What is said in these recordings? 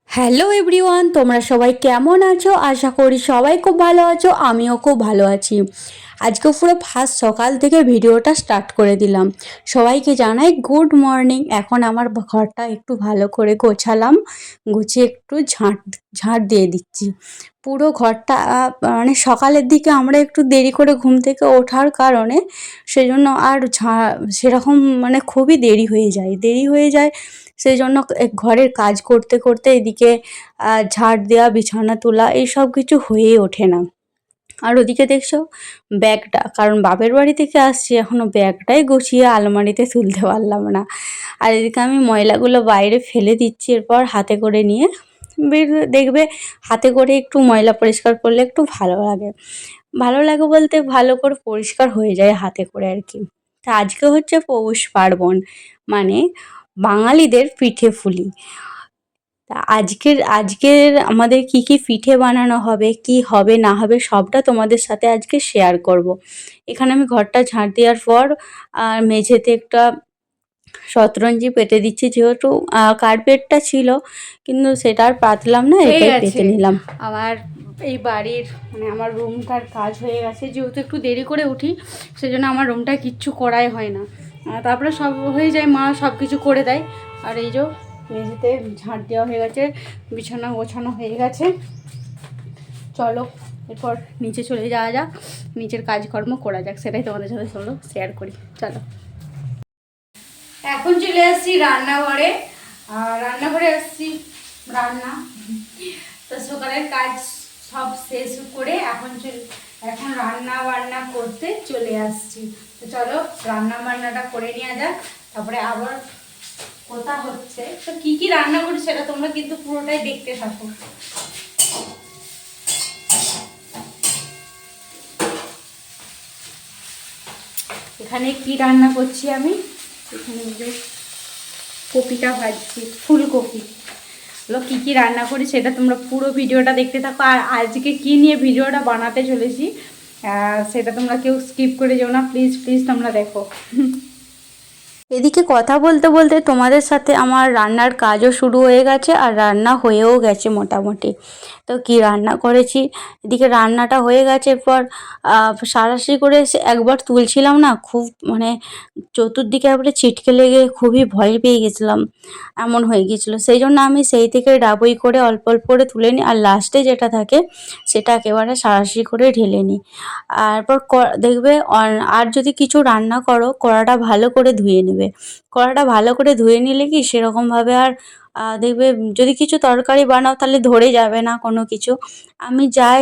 Hello everyone, তোমরা সবাই কেমন আছো? আশা করি সবাই খুব ভালো আছো, আমিও খুব ভালো আছি। আজকে পুরো ফার্স্ট সকাল থেকে ভিডিওটা স্টার্ট করে দিলাম। সবাইকে জানাই গুড মর্নিং। এখন আমার ঘরটা একটু ভালো করে গোছালাম, গুছিয়ে একটু ঝাঁট ঝাঁট দিয়ে দিচ্ছি পুরো ঘরটা। মানে সকালের দিকে আমরা একটু দেরি করে ঘুম থেকে ওঠার কারণে সেজন্য আর সেরকম মানে খুবই দেরি হয়ে যায়। সেই জন্য ঘরের কাজ করতে করতে এদিকে ঝাড় দেওয়া, বিছানা তোলা এইসব কিছু হয়েই ওঠে না। আর ওদিকে দেখছো ব্যাগটা, কারণ বাপের বাড়ি থেকে আসছি, এখনও ব্যাগটাই গুছিয়ে আলমারিতে তুলতে পারলাম না। আর এদিকে আমি ময়লাগুলো বাইরে ফেলে দিচ্ছি, এরপর হাতে করে নিয়ে দেখবে হাতে করে একটু ময়লা পরিষ্কার করলে একটু ভালো লাগে বলতে ভালো করে পরিষ্কার হয়ে যায় হাতে করে আর কি। তা আজকে হচ্ছে পৌষ পার্বণ, মানে বাঙালিদের পিঠে পুলি। তা আজকের আমাদের কি কি পিঠে বানানো হবে, কি হবে না হবে সবটা তোমাদের সাথে আজকে শেয়ার করব। এখানে আমি ঘরটা ঝাঁট দেওয়ার পর আর মেঝেতে একটা শতরঞ্জি পেতে দিচ্ছি, যেহেতু কার্পেটটা ছিল কিন্তু সেটা আর পাতলাম না, এটাই পেতে নিলাম। আমার এই বাড়ির মানে আমার রুমটার কাজ হয়ে গেছে, যেহেতু একটু দেরি করে উঠি সেজন্য আমার রুমটা কিচ্ছু করাই হয় না। তারপরে সব হয়ে যায়, মা সব কিছু করে দেয়। আর এই যে মেঝেতে ঝাঁট দেওয়া হয়ে গেছে, বিছানা গোছানো হয়ে গেছে। চলো এরপর নিচে চলে যাওয়া যাক, নিচের কাজকর্ম করা যাক, সেটাই তোমাদের সাথে চলো শেয়ার করি। চলো এখন চলে আসছি রান্নাঘরে, আর রান্নাঘরে আসছি রান্না। তো সকালের কাজ সব শেষ করে এখন রান্না বান্না করতে চলে আসছি। তো চলো রান্না বান্নাটা করে নেওয়া যাক, তারপরে আবার কথা হচ্ছে। তো কি কি রান্না করি সেটা তোমরা কিন্তু পুরোটাই দেখতে থাকো। এখানে কি রান্না করছি আমি, এখানে যে কপিটা ভাজছি, ফুলকপি। কী কী রান্না করি সেটা তোমরা পুরো ভিডিওটা দেখতে থাকো। আর আজকে কি নিয়ে ভিডিওটা বানাতে চলেছি সেটা তোমরা কেউ স্কিপ করে যেও না, প্লিজ প্লিজ তোমরা দেখো। এদিকে কথা বলতে বলতে তোমাদের সাথে আমার রান্নার কাজও শুরু হয়ে গেছে, আর রান্না হয়েও গেছে মোটামুটি। তো কি রান্না করেছি, এদিকে রান্নাটা হয়ে গেছে। এরপর সারাশি করে একবার তুলছিলাম না, খুব মানে চতুর্দিকে একবারে ছিটকে লেগে খুবই ভয় পেয়ে গেছিলাম, এমন হয়ে গিয়েছিলো। সেই জন্য আমি সেই থেকে ডাবই করে অল্প অল্প করে তুলে নিই, আর লাস্টে যেটা থাকে সেটা একেবারে সারাশি করে ঢেলে নিই। তারপর দেখবে আর যদি কিছু রান্না করো, কড়াটা ভালো করে ধুয়ে নেবে। কড়াটা ভালো করে ধুয়ে নিলে কি সেরকমভাবে আর দেখবে যদি কিছু তরকারি বানাও তাহলে ধরে যাবে না কোনো কিছু। আমি যাই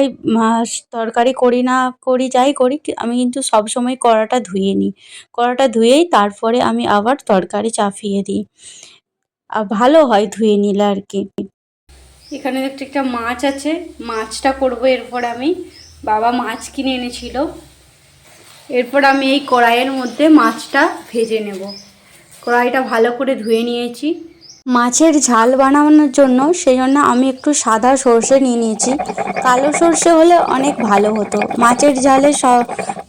তরকারি করি না করি, যাই করি, আমি কিন্তু সবসময় কড়াটা ধুয়ে নিই। কড়াটা ধুয়েই তারপরে আমি আবার তরকারি চাপিয়ে দিই, আর ভালো হয় ধুয়ে নিলে আর কি। এখানে একটা মাছ আছে, মাছটা করব। এরপর আমি বাবা মাছ কিনে এনেছিল, এরপর আমি এই কড়াইয়ের মধ্যে মাছটা ভেজে নেব। কড়াইটা ভালো করে ধুয়ে নিয়েছি মাছের ঝাল বানানোর জন্য, সেই জন্য আমি একটু সাদা সর্ষে নিয়ে নিয়েছি। কালো সর্ষে হলে অনেক ভালো হতো। মাছের ঝালে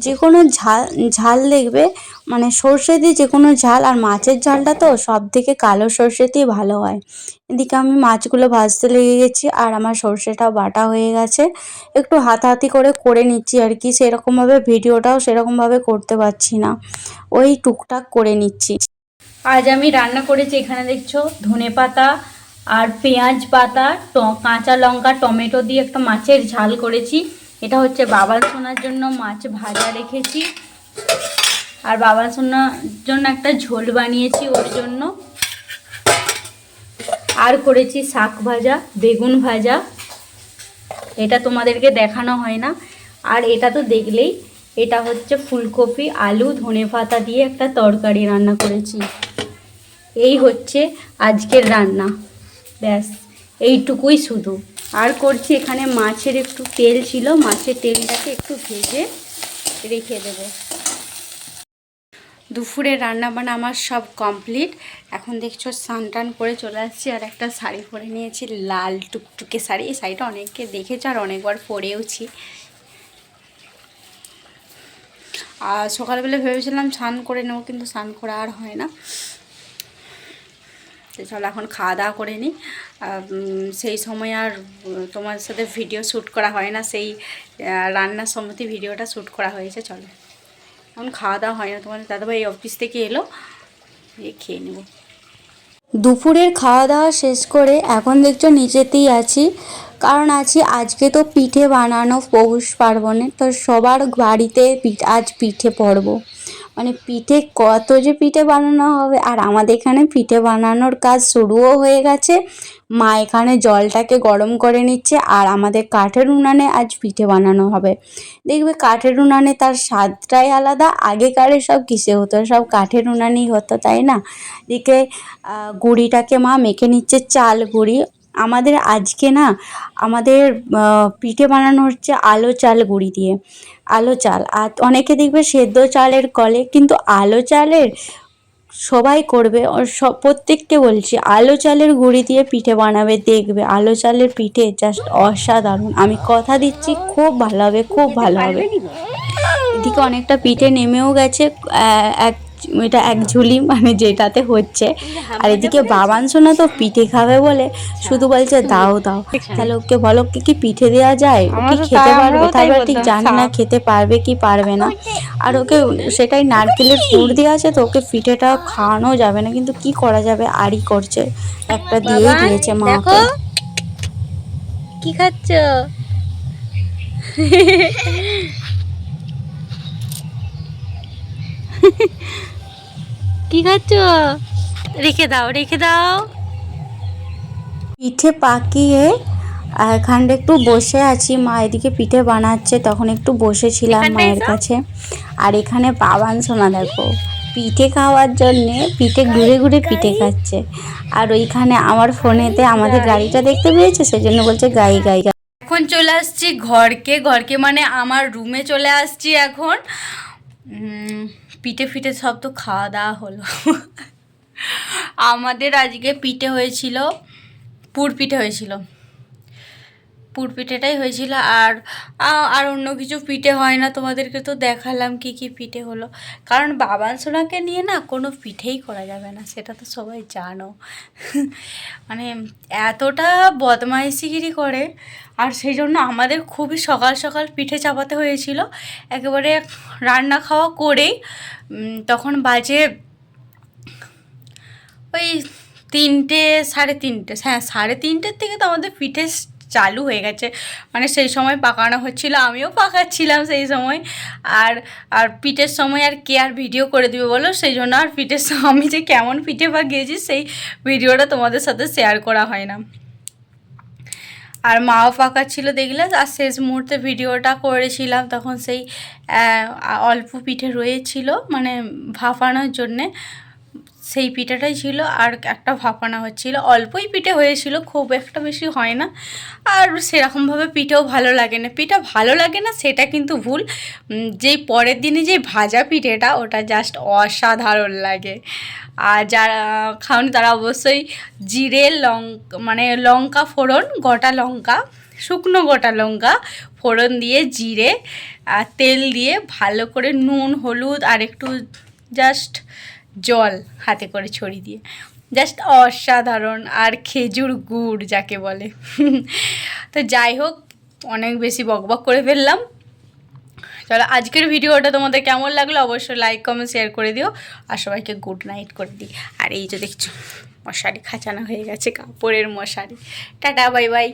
যে কোনো ঝাল দেখবে মানে সর্ষে দিয়ে যে কোনো ঝাল, আর মাছের ঝালটা তো সব থেকে কালো সর্ষেতেই ভালো হয়। এদিকে আমি মাছগুলো ভাজতে লেগে গেছি, আর আমার সর্ষেটাও বাটা হয়ে গেছে। একটু হাতাহাতি করে নিচ্ছি আর কি, সেরকমভাবে ভিডিওটাও সেরকমভাবে করতে পারছি না, ওই টুকটাক করে নিচ্ছি। আজ আমি রান্না করেছি, এখানে দেখছো ধনেপাতা আর পেঁয়াজ পাতা, কাঁচা লঙ্কা, টমেটো দিয়ে একটা মাছের ঝাল করেছি। এটা হচ্ছে বাবার সোনার জন্য মাছ ভাজা রেখেছি, আর বাবার সোনার জন্য একটা ঝোল বানিয়েছি ওর জন্য। আর করেছি শাক ভাজা, বেগুন ভাজা, এটা তোমাদেরকে দেখানো হয় না। আর এটা তো দেখলেই, এটা হচ্ছে ফুলকপি আলু ধনেপাতা দিয়ে একটা তরকারি রান্না করেছি। এই হচ্ছে আজকের রান্না, ব্যাস এইটুকুই শুধু। আর করছি এখানে মাছের একটু তেল ছিল, মাছের তেলটাকে একটু ভেজে রেখে দেব। দুপুরের রান্নাবান্না আমার সব কমপ্লিট। এখন দেখছো স্নান টান করে চলে আসছি, আর একটা শাড়ি পরে নিয়েছি, লাল টুকটুকে শাড়ি। এই শাড়িটা অনেকে দেখেছে আর অনেকবার পরেওছি। আর সকালবেলা ভেবেছিলাম স্নান করে নেবো, কিন্তু স্নান করা আর হয় না। তো চলো এখন খাওয়া দাওয়া করে নিই। সেই সময় আর তোমার সাথে ভিডিও শ্যুট করা হয় না, সেই রান্নার সম্বন্ধে ভিডিওটা শ্যুট করা হয়েছে। চলো এখন খাওয়া দাওয়া হয় না, তোমাদের দাদাভাই অফিস থেকে এলো, খেয়ে নেব। দুপুরের খাওয়া দাওয়া শেষ করে এখন দেখছো নিচেতেই আছি, কারণ আজকে তো পিঠে বানানো পৌষ পার্বণে, তো সবার বাড়িতে আজ পিঠে পর্ব। মানে পিঠে কত যে পিঠে বানানো হবে, আর আমাদের এখানে পিঠে বানানোর কাজ শুরুও হয়ে গেছে। মা এখানে জলটাকে গরম করে নিচ্ছে, আর আমাদের কাঠের উনানে আজ পিঠে বানানো হবে। দেখবে কাঠের উনানে তার স্বাদটাই আলাদা, আগেকারে সব কিসে হতো, সব কাঠের উনানেই হতো, তাই না? এদিকে গুঁড়িটাকে মা মেখে নিচ্ছে, চাল গুঁড়ি। আমাদের আজকে না আমাদের পিঠে বানানো হচ্ছে আলো চাল গুঁড়ি দিয়ে, আলো চাল। আর অনেকে দেখবে সেদ্ধ চালের কলে, কিন্তু আলো চালের সবাই করবে, সব প্রত্যেককে বলছি আলো চালের গুঁড়ি দিয়ে পিঠে বানাবে, দেখবে আলো চালের পিঠে জাস্ট অসাধারণ। আমি কথা দিচ্ছি খুব ভালো হবে, খুব ভালো হবে। এদিকে অনেকটা পিঠে নেমেও গেছে, এটা এক ঝুলি মানে যেটাতে হচ্ছে। আর এদিকে বাবান সোনা তো পিঠে খাবে বলে শুধু বলছে দাও দাও। তাহলে ওকে বলো কি পিঠে দেওয়া যায়, ও কি খেতে পারবে? তারপর ঠিক জানি না খেতে পারবে কি পারবে না। আর ওকে সেটাই নারকেলের পুর দেওয়া আছে, তো ওকে পিঠেটা খাওয়ানো যাবে না, কিন্তু কি করা যাবে, আরই করছে, একটা দিয়েই দিয়েছে মা ওকে। কি খাচ্ছ? কি খাচ্ছ? রেখে দাও, রেখে দাও। পিঠে পাকিয়ে এখানটা একটু বসে আছি, মা এদিকে পিঠে বানাচ্ছে, তখন একটু বসেছিলাম মায়ের কাছে। আর এখানে বাবান সোনা দেখো পিঠে খাওয়ার জন্যে পিঠে ঘুরে ঘুরে পিঠে খাচ্ছে। আর ওইখানে আমার ফোনেতে আমাদের গাড়িটা দেখতে পেয়েছে, সেজন্য বলছে গাই গাই গাই। এখন চলে আসছি ঘরকে মানে আমার রুমে চলে আসছি এখন। পিঠে ফিঠে সব তো খাওয়া দাওয়া হলো। আমাদের আজকে পিঠে হয়েছিল, পুর পিঠে হয়েছিল, পুর পিঠেটাই হয়েছিল। আর অন্য কিছু পিঠে হয় না, তোমাদেরকে তো দেখালাম কি কি পিঠে হলো। কারণ বাবান সোনাকে নিয়ে না কোনো পিঠেই করা যাবে না, সেটা তো সবাই জানো। মানে এতটা বদমাইশিগিরি করে, আর সেই জন্য আমাদের খুবই সকাল সকাল পিঠে চাপাতে হয়েছিল। একেবারে রান্না খাওয়া করেই তখন বাজে ওই 3টে, 3:30। হ্যাঁ 3:30 থেকে তো আমাদের পিঠে চালু হয়ে গেছে, মানে সেই সময় পাকানো হচ্ছিল, আমিও পাকাচ্ছিলাম সেই সময়। আর আর পিঠের সময় আর কে আর ভিডিও করে দিবে বলো, সেই জন্য আর পিঠের আমি যে কেমন পিঠে পাকিয়েছি সেই ভিডিওটা তোমাদের সাথে শেয়ার করা হয় না। আর মাও পাকাচ্ছিল দেখলে, আর শেষ মুহূর্তে ভিডিওটা করেছিলাম, তখন সেই অল্প পিঠে রয়েছিল মানে ভাপানোর জন্যে, সেই পিঠাটাই ছিল। আর একটা ভাপানো হচ্ছিল, অল্পই পিঠে হয়েছিল, খুব একটা বেশি হয় না। আর সেরকমভাবে পিঠেও ভালো লাগে না, পিঠা ভালো লাগে না সেটা কিন্তু ভুল, যেই পরের দিনে যে ভাজা পিঠেটা ওটা জাস্ট অসাধারণ লাগে। আর যারা খাওনি তারা অবশ্যই জিরে মানে লঙ্কা ফোড়ন, গোটা লঙ্কা, শুকনো গোটা লঙ্কা ফোড়ন দিয়ে জিরে আর তেল দিয়ে ভালো করে নুন হলুদ আর একটু জাস্ট জল হাতে করে ছড়িয়ে দিয়ে, জাস্ট অসাধারণ। আর খেজুর গুড় যাকে বলে। তো যাই হোক, অনেক বেশি বকবক করে ফেললাম। চলো আজকের ভিডিওটা তোমাদের কেমন লাগলো অবশ্যই লাইক কমেন্ট শেয়ার করে দিও, আর সবাইকে গুড নাইট করে দিই। আর এই যে দেখছো মশারি খাঁচানো হয়ে গেছে, কাপড়ের মশারি। Tata bye bye.